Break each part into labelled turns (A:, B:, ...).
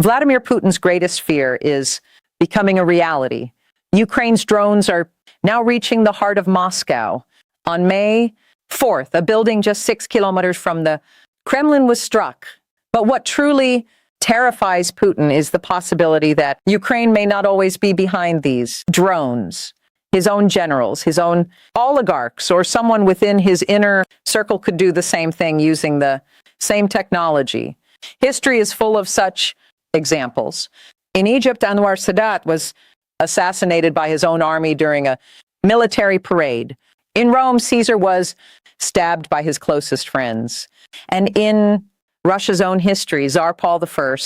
A: Vladimir Putin's greatest fear is becoming a reality. Ukraine's drones are now reaching the heart of Moscow. On May 4th, a building just 6 kilometers from the Kremlin was struck. But what truly terrifies Putin is the possibility that Ukraine may not always be behind these drones. His own generals, his own oligarchs, or someone within his inner circle could do the same thing using the same technology. History is full of such examples. In Egypt, Anwar Sadat was assassinated by his own army during a military parade. In Rome, Caesar was stabbed by his closest friends. And in Russia's own history, Tsar Paul I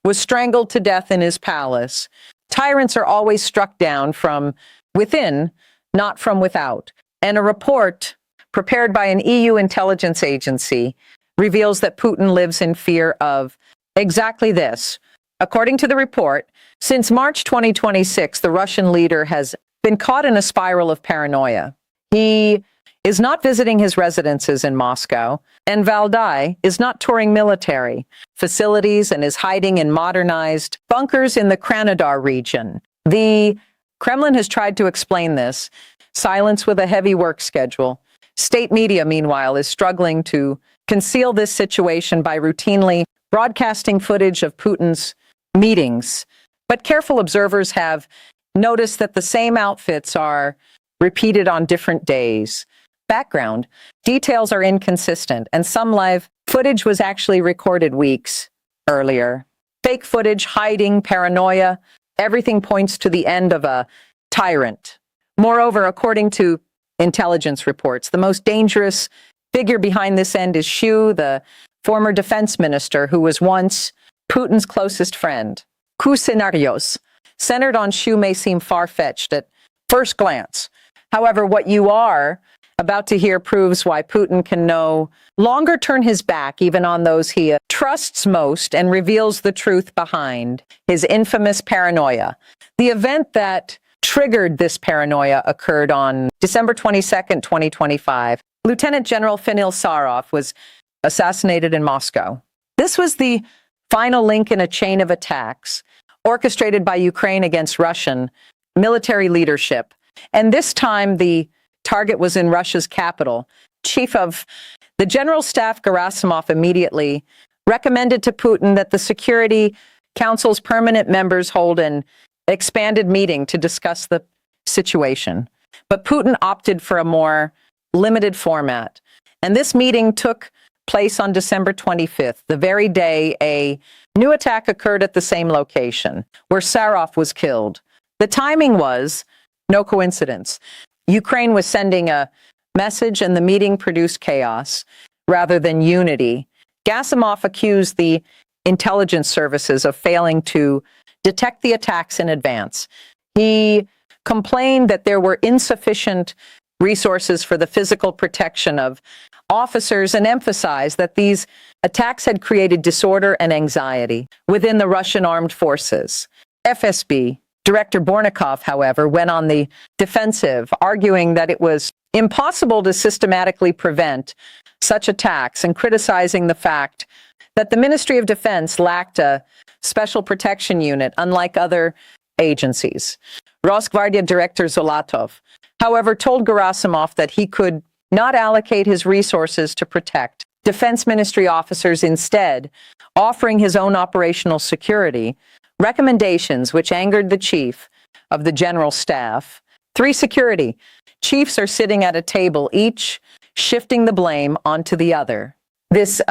A: was strangled to death in his palace. Tyrants are always struck down from within, not from without. And a report prepared by an EU intelligence agency reveals that Putin lives in fear of exactly this. According to the report, since March 2026, the Russian leader has been caught in a spiral of paranoia. He is not visiting his residences in Moscow, and Valdai is not touring military facilities and is hiding in modernized bunkers in the Krasnodar region. The Kremlin has tried to explain this. Silence with a heavy work schedule. State media, meanwhile, is struggling to conceal this situation by routinely broadcasting footage of Putin's meetings. But careful observers have noticed that the same outfits are repeated on different days. Background details are inconsistent, and some live footage was actually recorded weeks earlier. Fake footage, hiding, paranoia, everything points to the end of a tyrant. Moreover, according to intelligence reports, the most dangerous figure behind this end is Shu, the former defense minister who was once Putin's closest friend. Coup scenarios centered on Shu may seem far-fetched at first glance. However, what you are about to hear proves why Putin can no longer turn his back even on those he trusts most and reveals the truth behind his infamous paranoia. The event that triggered this paranoia occurred on December 22nd, 2025. Lieutenant General Finil Sarov was assassinated in Moscow. This was the final link in a chain of attacks orchestrated by Ukraine against Russian military leadership. And this time, the target was in Russia's capital. Chief of the General Staff, Gerasimov, immediately recommended to Putin that the Security Council's permanent members hold an expanded meeting to discuss the situation. But Putin opted for a more limited format. And this meeting took place on December 25th, the very day a new attack occurred at the same location, where Sarov was killed. The timing was no coincidence. Ukraine was sending a message, and the meeting produced chaos rather than unity. Gerasimov accused the intelligence services of failing to detect the attacks in advance. He complained that there were insufficient resources for the physical protection of officers and emphasized that these attacks had created disorder and anxiety within the Russian armed forces. FSB Director Bornikov, however, went on the defensive, arguing that it was impossible to systematically prevent such attacks and criticizing the fact that the Ministry of Defense lacked a special protection unit, unlike other agencies. Rosgvardia Director Zolatov, however, told Gerasimov that he could not allocate his resources to protect Defense Ministry officers, instead offering his own operational security recommendations, which angered the chief of the General Staff. 3 security chiefs are sitting at a table, each shifting the blame onto the other. This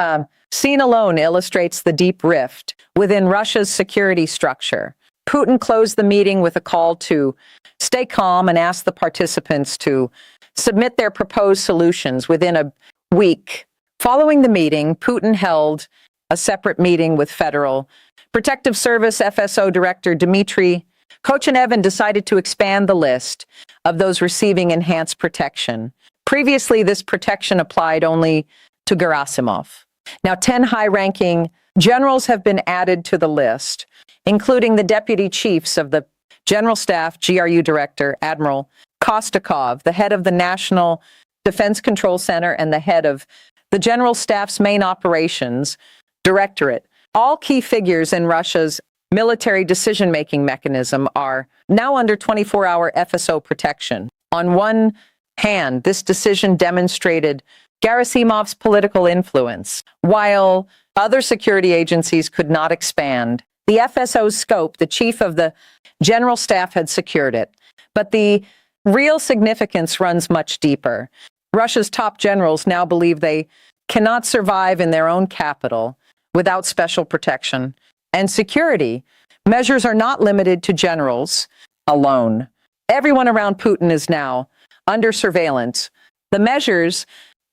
A: scene alone illustrates the deep rift within Russia's security structure. Putin closed the meeting with a call to stay calm and asked the participants to submit their proposed solutions within a week. Following the meeting, Putin held a separate meeting with Federal Protective Service FSO Director Dmitry Kochenev and decided to expand the list of those receiving enhanced protection. Previously, this protection applied only to Gerasimov. Now, 10 high-ranking generals have been added to the list, including the deputy chiefs of the General Staff, GRU Director Admiral Kostakov, the head of the National Defense Control Center, and the head of the General Staff's main operations directorate, All key figures in Russia's military decision-making mechanism are now under 24-hour FSO protection. On one hand, this decision demonstrated Gerasimov's political influence, while other security agencies could not expand. The FSO's scope, the chief of the general staff had secured it. But the real significance runs much deeper. Russia's top generals now believe they cannot survive in their own capital without special protection and security. Measures are not limited to generals alone. Everyone around Putin is now under surveillance. The measures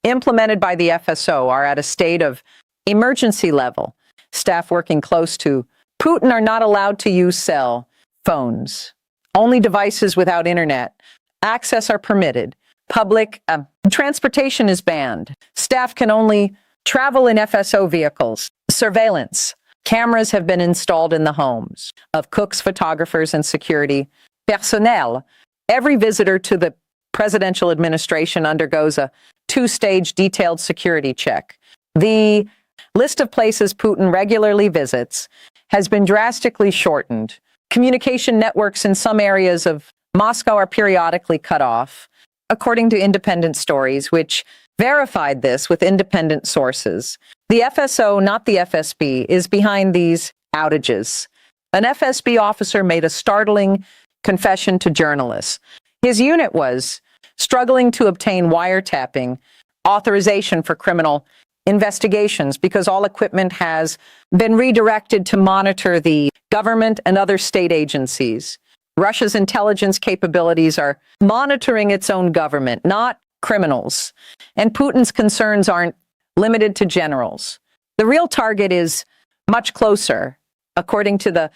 A: implemented by the FSO are at a state of emergency level. Staff working close to Putin are not allowed to use cell phones. Only devices without internet access are permitted. Public transportation is banned. Staff can only travel in FSO vehicles. Surveillance cameras have been installed in the homes of cooks, photographers, and security personnel. Every visitor to the presidential administration undergoes a two-stage detailed security check. The list of places Putin regularly visits has been drastically shortened. Communication networks in some areas of Moscow are periodically cut off, according to independent stories, which verified this with independent sources. The FSO, not the FSB, is behind these outages. An FSB officer made a startling confession to journalists. His unit was struggling to obtain wiretapping authorization for criminal investigations because all equipment has been redirected to monitor the government and other state agencies. Russia's intelligence capabilities are monitoring its own government, not criminals. And Putin's concerns aren't limited to generals. The real target is much closer. According to the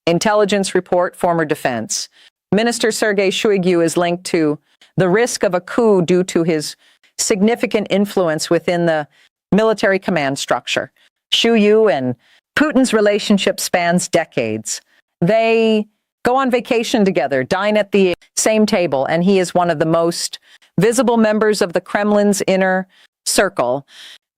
A: intelligence report, former defense Minister Sergei Shoigu is linked to the risk of a coup due to his significant influence within the military command structure. Shoigu and Putin's relationship spans decades. They go on vacation together, dine at the same table, and he is one of the most visible members of the Kremlin's inner circle.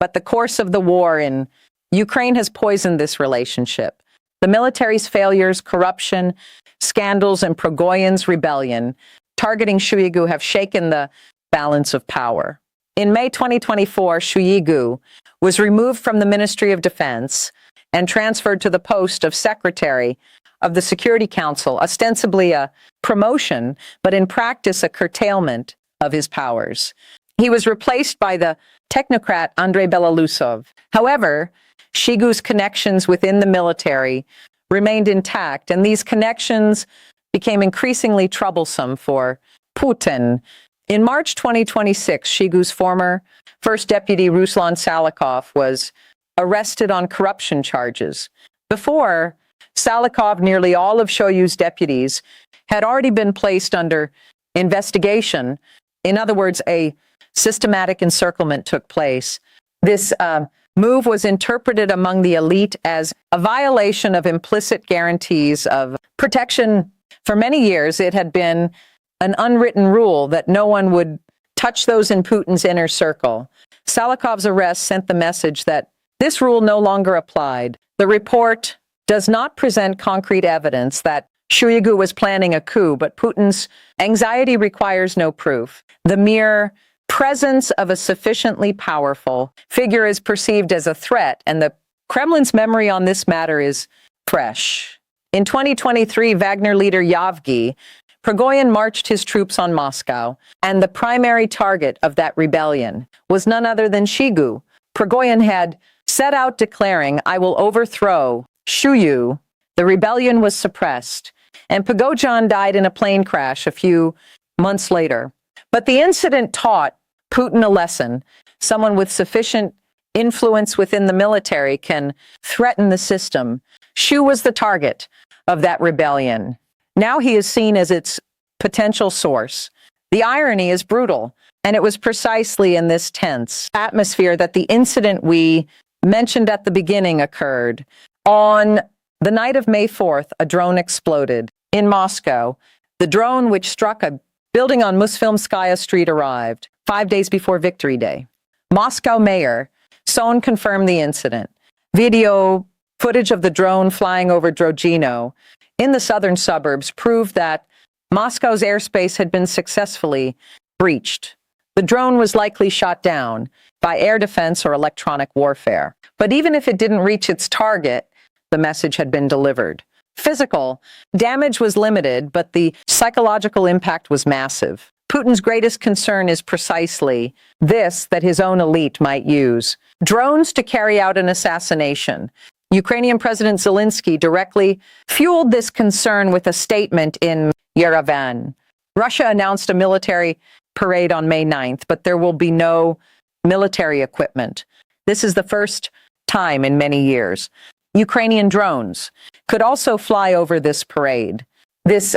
A: But the course of the war in Ukraine has poisoned this relationship. The military's failures, corruption, scandals, and Prigozhin's rebellion targeting Shoigu have shaken the balance of power. In May 2024, Shoigu was removed from the Ministry of Defense and transferred to the post of Secretary of the Security Council, ostensibly a promotion, but in practice a curtailment of his powers. He was replaced by the technocrat Andrei Belousov. However, Shoigu's connections within the military remained intact, and these connections became increasingly troublesome for Putin. In March 2026, Shoigu's former first deputy Ruslan Salakov was arrested on corruption charges. Before Salakov, nearly all of Shoigu's deputies had already been placed under investigation. In other words, a systematic encirclement took place. This move was interpreted among the elite as a violation of implicit guarantees of protection. For many years, it had been an unwritten rule that no one would touch those in Putin's inner circle. Salakov's arrest sent the message that this rule no longer applied. The report does not present concrete evidence that Shoigu was planning a coup, but Putin's anxiety requires no proof. The mere presence of a sufficiently powerful figure is perceived as a threat, and the Kremlin's memory on this matter is fresh. In 2023, Wagner leader Yevgeny Prigozhin marched his troops on Moscow, and the primary target of that rebellion was none other than Shoigu. Prigozhin had set out declaring, "I will overthrow Shoigu." The rebellion was suppressed, and Prigozhin died in a plane crash a few months later. But the incident taught Putin a lesson. Someone with sufficient influence within the military can threaten the system. Shoigu was the target of that rebellion. Now he is seen as its potential source. The irony is brutal, and it was precisely in this tense atmosphere that the incident we mentioned at the beginning occurred. On the night of May 4th, a drone exploded in Moscow. The drone, which struck a building on Musfilmskaya Street, arrived 5 days before Victory Day. Moscow Mayor Son confirmed the incident. Video Footage of the drone flying over Drogino in the southern suburbs proved that Moscow's airspace had been successfully breached. The drone was likely shot down by air defense or electronic warfare. But even if it didn't reach its target, the message had been delivered. Physical damage was limited, but the psychological impact was massive. Putin's greatest concern is precisely this, that his own elite might use drones to carry out an assassination. Ukrainian President Zelensky directly fueled this concern with a statement in Yerevan. Russia announced a military parade on May 9th, but there will be no military equipment. This is the first time in many years. Ukrainian drones could also fly over this parade. This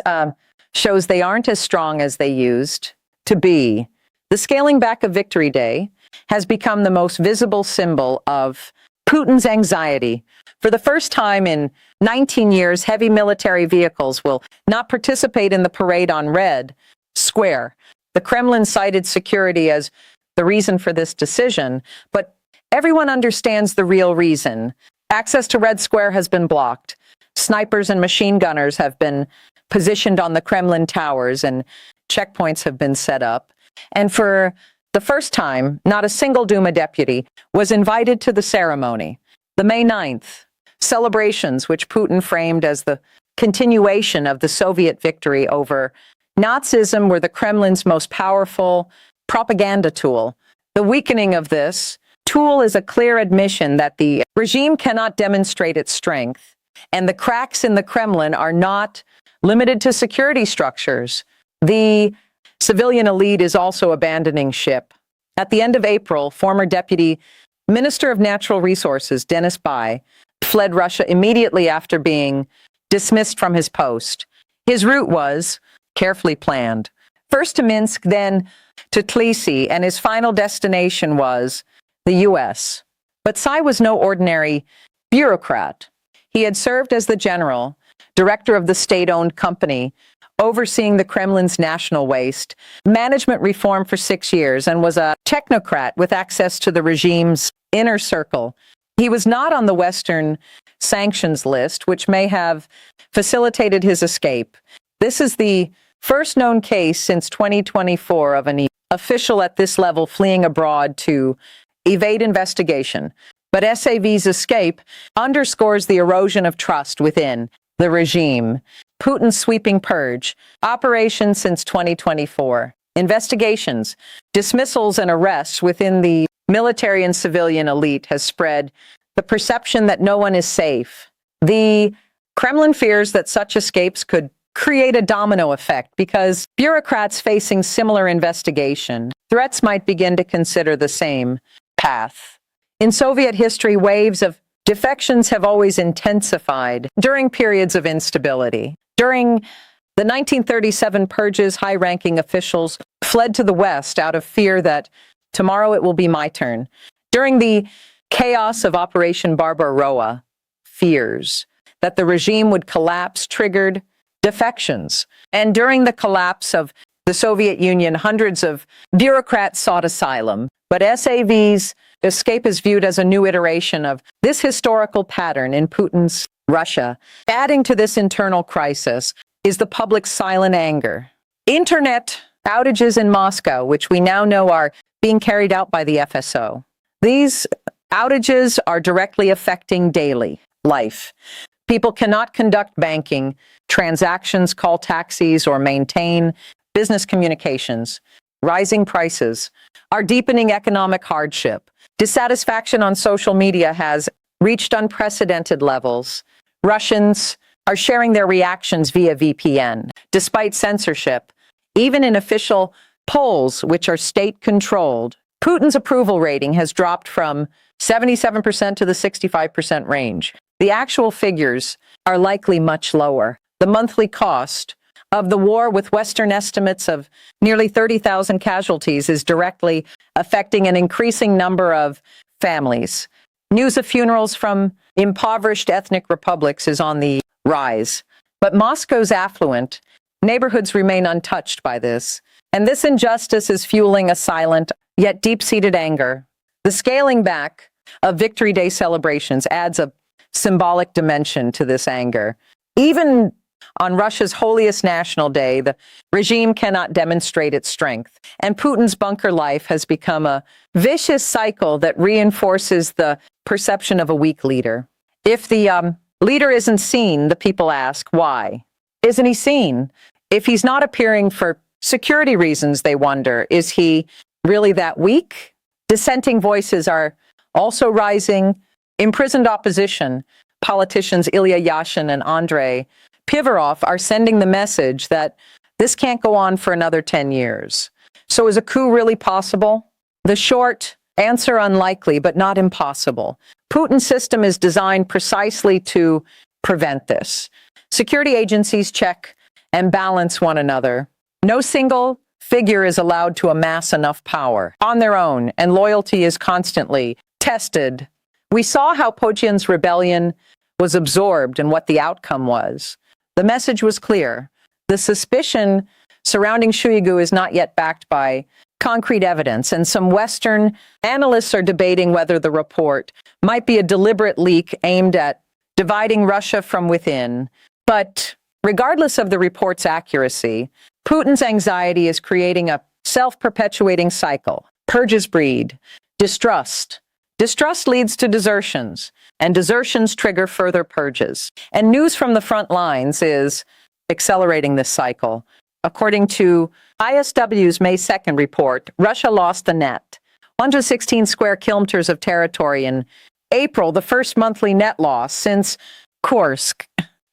A: shows they aren't as strong as they used to be. The scaling back of Victory Day has become the most visible symbol of Putin's anxiety. For the first time in 19 years, heavy military vehicles will not participate in the parade on Red Square. The Kremlin cited security as the reason for this decision, but everyone understands the real reason. Access to Red Square has been blocked. Snipers and machine gunners have been positioned on the Kremlin towers, and checkpoints have been set up. And for the first time, not a single Duma deputy was invited to the ceremony. The May 9th celebrations, which Putin framed as the continuation of the Soviet victory over Nazism, were the Kremlin's most powerful propaganda tool. The weakening of this tool is a clear admission that the regime cannot demonstrate its strength, and the cracks in the Kremlin are not limited to security structures. The civilian elite is also abandoning ship. At the end of April, former Deputy Minister of Natural Resources, Denis Bai, fled Russia immediately after being dismissed from his post. His route was carefully planned. First to Minsk, then to Tbilisi, and his final destination was the U.S. But Bai was no ordinary bureaucrat. He had served as the general director of the state-owned company overseeing the Kremlin's national waste management reform for 6 years, and was a technocrat with access to the regime's inner circle. He was not on the Western sanctions list, which may have facilitated his escape. This is the first known case since 2024 of an official at this level fleeing abroad to evade investigation. But SAV's escape underscores the erosion of trust within the regime. Putin's sweeping purge operation since 2024. Investigations, dismissals, and arrests within the military and civilian elite has spread the perception that no one is safe. The Kremlin fears that such escapes could create a domino effect because bureaucrats facing similar investigation threats might begin to consider the same path. In Soviet history, waves of defections have always intensified during periods of instability. During the 1937 purges, high-ranking officials fled to the West out of fear that tomorrow it will be my turn. During the chaos of Operation Barbarossa, fears that the regime would collapse triggered defections. And during the collapse of the Soviet Union, hundreds of bureaucrats sought asylum. But SAV's escape is viewed as a new iteration of this historical pattern in Putin's Russia. Adding to this internal crisis is the public's silent anger. Internet outages in Moscow, which we now know are being carried out by the FSO. These outages are directly affecting daily life. People cannot conduct banking transactions, call taxis, or maintain business communications. Rising prices are deepening economic hardship. Dissatisfaction on social media has reached unprecedented levels. Russians are sharing their reactions via VPN. Despite censorship, even in official polls, which are state-controlled, Putin's approval rating has dropped from 77% to the 65% range. The actual figures are likely much lower. The monthly cost of the war, with Western estimates of nearly 30,000 casualties, is directly affecting an increasing number of families. News of funerals from impoverished ethnic republics is on the rise. But Moscow's affluent neighborhoods remain untouched by this, and this injustice is fueling a silent yet deep-seated anger. The scaling back of Victory Day celebrations adds a symbolic dimension to this anger. Even on Russia's holiest national day, the regime cannot demonstrate its strength. And Putin's bunker life has become a vicious cycle that reinforces the perception of a weak leader. If the leader isn't seen, the people ask, why? Isn't he seen? If he's not appearing for security reasons, they wonder, is he really that weak? Dissenting voices are also rising. Imprisoned opposition, politicians Ilya Yashin and Andrei Pivarov are sending the message that this can't go on for another 10 years. So is a coup really possible? The short answer, unlikely, but not impossible. Putin's system is designed precisely to prevent this. Security agencies check and balance one another. No single figure is allowed to amass enough power on their own, and loyalty is constantly tested. We saw how Putin's rebellion was absorbed and what the outcome was. The message was clear. The suspicion surrounding Shoigu is not yet backed by concrete evidence, and some Western analysts are debating whether the report might be a deliberate leak aimed at dividing Russia from within. But regardless of the report's accuracy, Putin's anxiety is creating a self-perpetuating cycle. Purges breed distrust. Distrust leads to desertions, and desertions trigger further purges. And news from the front lines is accelerating this cycle. According to ISW's May 2nd report, Russia lost the net 116 square kilometers of territory in April, the first monthly net loss since Kursk.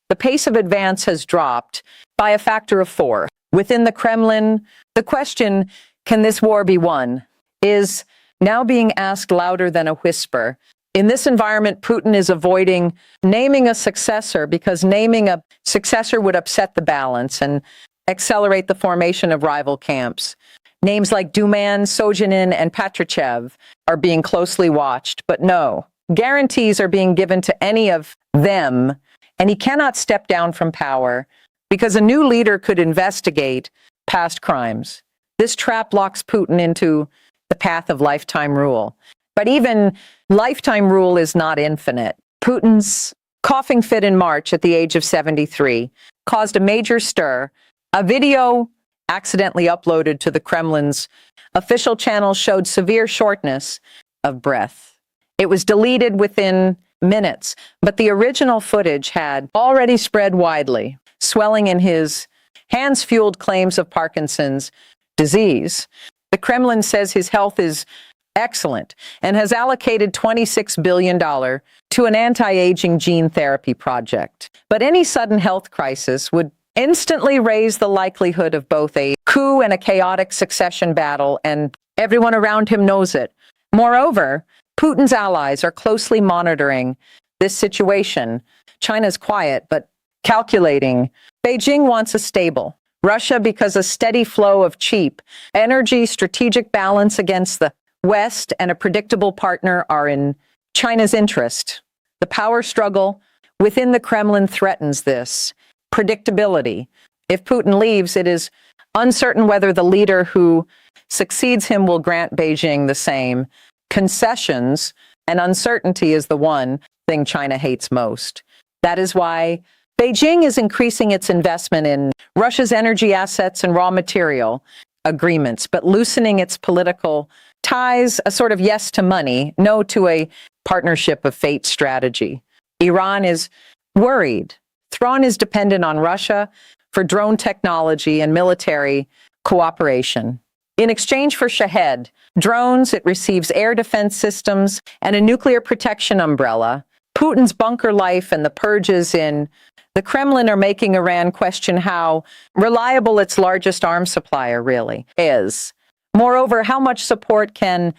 A: The pace of advance has dropped by a factor of 4. Within the Kremlin, the question, can this war be won, is now being asked louder than a whisper. In this environment, Putin is avoiding naming a successor because naming a successor would upset the balance and accelerate the formation of rival camps. Names like Duman, Sojinin, and Patrushev are being closely watched, but no guarantees are being given to any of them, and he cannot step down from power because a new leader could investigate past crimes. This trap locks Putin into the path of lifetime rule. But even lifetime rule is not infinite. Putin's coughing fit in March at the age of 73 caused a major stir. A video accidentally uploaded to the Kremlin's official channel showed severe shortness of breath. It was deleted within minutes, but the original footage had already spread widely. Swelling in his hands fueled claims of Parkinson's disease. The Kremlin says his health is excellent and has allocated $26 billion to an anti-aging gene therapy project. But any sudden health crisis would instantly raise the likelihood of both a coup and a chaotic succession battle, and everyone around him knows it. Moreover, Putin's allies are closely monitoring this situation. China's quiet, but calculating. Beijing wants a stable Russia because a steady flow of cheap energy, strategic balance against the West, and a predictable partner are in China's interest. The power struggle within the Kremlin threatens this predictability. If Putin leaves, it is uncertain whether the leader who succeeds him will grant Beijing the same concessions, and uncertainty is the one thing China hates most. That is why Beijing is increasing its investment in Russia's energy assets and raw material agreements, but loosening its political ties, a sort of yes to money, no to a partnership of fate strategy. Iran is worried. Tehran is dependent on Russia for drone technology and military cooperation. In exchange for Shahed drones, it receives air defense systems and a nuclear protection umbrella. Putin's bunker life and the purges in the Kremlin are making Iran question how reliable its largest arms supplier really is. Moreover, how much support can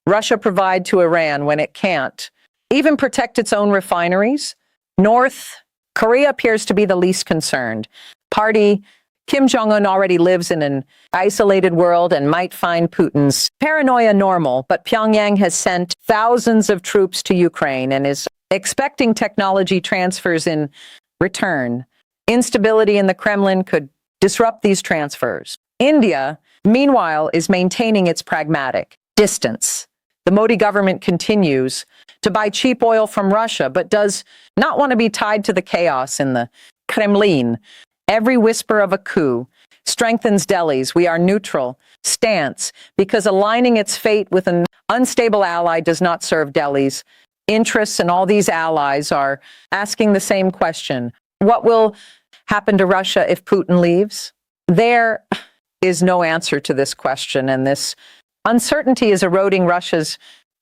A: Russia provide to Iran when it can't even protect its own refineries? North Korea appears to be the least concerned. Party Kim Jong-un already lives in an isolated world and might find Putin's paranoia normal, but Pyongyang has sent thousands of troops to Ukraine and is expecting technology transfers in return. Instability in the Kremlin could disrupt these transfers. India, meanwhile, is maintaining its pragmatic distance. The Modi government continues to buy cheap oil from Russia, but does not want to be tied to the chaos in the Kremlin. Every whisper of a coup strengthens Delhi's "we are neutral" stance, because aligning its fate with an unstable ally does not serve Delhi's interests, and all these allies are asking the same question. What will happen to Russia if Putin leaves? There is no answer to this question, and this uncertainty is eroding Russia's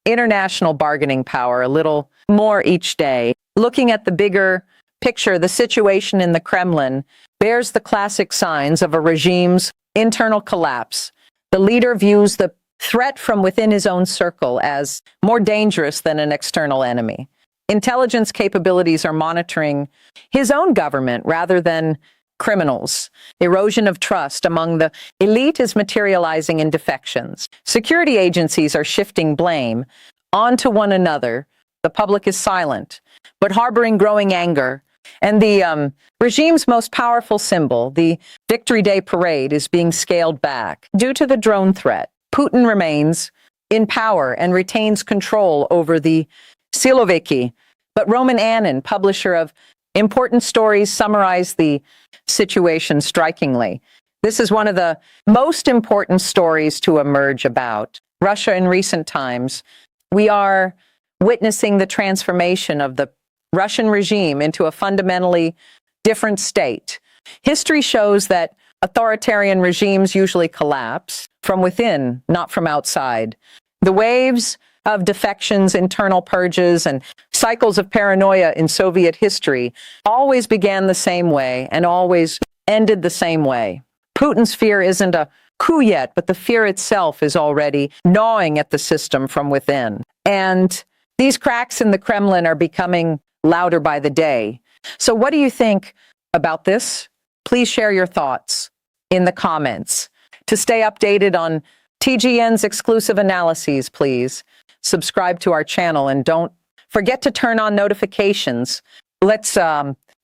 A: international bargaining power a little more each day. Looking at the bigger picture, the situation in the Kremlin bears the classic signs of a regime's internal collapse. The leader views the threat from within his own circle as more dangerous than an external enemy. Intelligence capabilities are monitoring his own government rather than criminals. Erosion of trust among the elite is materializing in defections. Security agencies are shifting blame onto one another. The public is silent, but harboring growing anger. And the regime's most powerful symbol, the Victory Day parade, is being scaled back. Due to the drone threat, Putin remains in power and retains control over the Siloviki. But Roman Annan, publisher of Important Stories, summarized the situation strikingly. This is one of the most important stories to emerge about Russia in recent times. We are witnessing the transformation of the Russian regime into a fundamentally different state. History shows that authoritarian regimes usually collapse from within, not from outside. The waves of defections, internal purges, and cycles of paranoia in Soviet history always began the same way and always ended the same way. Putin's fear isn't a coup yet, but the fear itself is already gnawing at the system from within. And these cracks in the Kremlin are becoming louder by the day. So what do you think about this? Please share your thoughts in the comments. To stay updated on TGN's exclusive analyses, please subscribe to our channel and don't forget to turn on notifications. Let's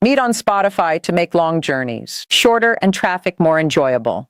A: meet on Spotify to make long journeys shorter and traffic more enjoyable.